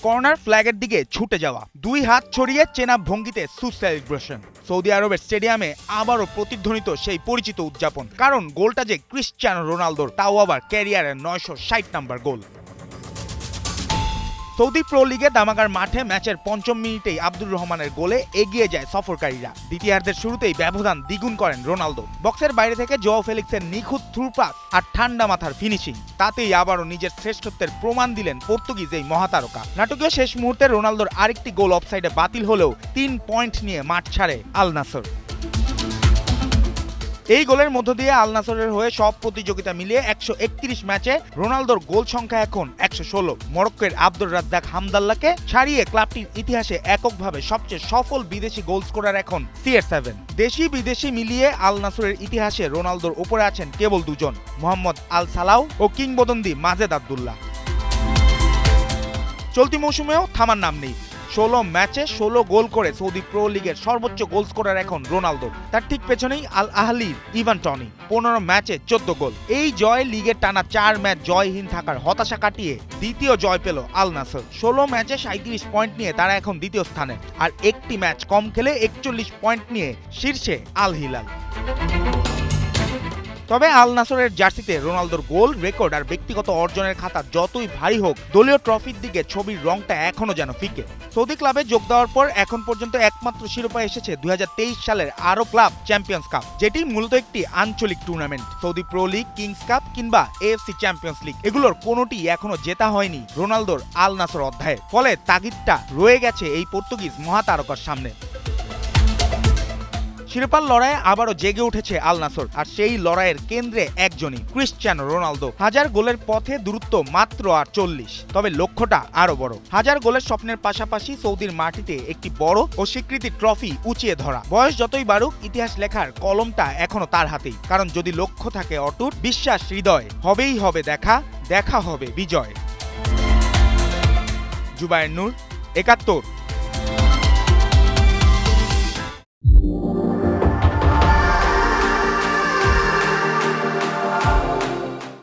Corner ফ্ল্যাগের দিকে ছুটে যাওয়া, দুই হাত ছড়িয়ে চেনা ভঙ্গিতে সেলিব্রেশন। সৌদি আরবের স্টেডিয়ামে আবারও প্রতিধ্বনিত সেই পরিচিত উদযাপন, কারণ গোলটা যে ক্রিশ্চিয়ানো রোনালদোর, তাও আবার ক্যারিয়ারের 960 নম্বর গোল। সৌদি প্রো লিগে দামাকার মাঠে ম্যাচের পঞ্চম মিনিটেই আব্দুর রহমানের গোলে এগিয়ে যায় সফরকারীরা। দ্বিতীয়ার্ধের শুরুতেই ব্যবধান দ্বিগুণ করেন রোনালদো। বক্সের বাইরে থেকে জোয়াও ফেলিক্সের নিখুঁত থ্রু পাস আর ঠান্ডা মাথার ফিনিশিং, তাতেই আবারও নিজের শ্রেষ্ঠত্বের প্রমাণ দিলেন পর্তুগিজ এই মহাতারকা। নাটকীয় শেষ মুহূর্তে রোনালদোর আরেকটি গোল অফসাইডে বাতিল হলেও 3 পয়েন্ট নিয়ে মাঠ ছাড়ে আল নাসর। এই গোলের মধ্য দিয়ে আল নাসরের হয়ে সব প্রতিযোগিতা মিলিয়ে 131 ম্যাচে রোনালদোর গোল সংখ্যা এখন 116। মরক্কোর আব্দুর রাজ্জাক হামদাল্লাকে ছাড়িয়ে ক্লাবটির ইতিহাসে এককভাবে সবচেয়ে সফল বিদেশি গোল স্কোরার এখন CR7। দেশি বিদেশি মিলিয়ে আল নাসরের ইতিহাসে রোনালদোর উপরে আছেন কেবল দুজন, মোহাম্মদ আল সালাহ ও কিংবদন্তি মাজেদ আব্দুল্লাহ। চলতি মৌসুমেও থামার নাম নেই। 16 ম্যাচে 16 গোল করে সৌদি প্রো লিগের সর্বোচ্চ গোল স্কোরার এখন রোনালদো। তার ঠিক পেছনেই আল আহলির ইভান টনি, 15 ম্যাচে 14 গোল। এই জয় লিগের টানা 4 ম্যাচ জয়হীন থাকার হতাশা কাটিয়ে দ্বিতীয় জয় পেল আল নাসর। 16 ম্যাচে 37 পয়েন্ট নিয়ে তারা এখন দ্বিতীয় স্থানে, আর একটি ম্যাচ কম খেলে 41 পয়েন্ট নিয়ে শীর্ষে আল হিলাল। তবে আল নাসরের জার্সিতে রোনালদোর গোল রেকর্ড আর ব্যক্তিগত অর্জনের খাতা যতই ভারী হোক, দলীয় ট্রফির দিকে ছবির রংটা এখনো যেন ফিকে। সৌদি ক্লাবে যোগ দেওয়ার পর এখন পর্যন্ত একমাত্র শিরোপা এসেছে 2023 সালের আরো ক্লাব চ্যাম্পিয়ন্স কাপ, যেটি মূলত একটি আঞ্চলিক tournament. Saudi pro league, Kings cup কিংবা AFC চ্যাম্পিয়ন্স লিগ, এগুলোর কোনোটি এখনো জেতা হয়নি রোনালদোর আল নাসর অধ্যায়ে। ফলে তাগিদটা রয়ে গেছে এই পর্তুগিজ মহাতারকার সামনে। শিরোপার লড়াইয়ে আবারও জেগে উঠেছে আল নাসর, আর সেই লড়াইয়ের কেন্দ্রে একজনই, ক্রিশ্চিয়ানো রোনালদো। 1000 গোলের পথে দূরত্ব মাত্র আর 40, তবে লক্ষ্যটা আরো বড়। 1000 গোলের স্বপ্নের পাশাপাশি সৌদির মাটিতে একটি বড় ও স্বীকৃতি ট্রফি উঁচিয়ে ধরা। বয়স যতই বাড়ুক, ইতিহাস লেখার কলমটা এখনো তার হাতেই, কারণ যদি লক্ষ্য থাকে অটুট, বিশ্বাস হৃদয়, হবেই হবে দেখা হবে বিজয়। জুবায়ের নূর, 71।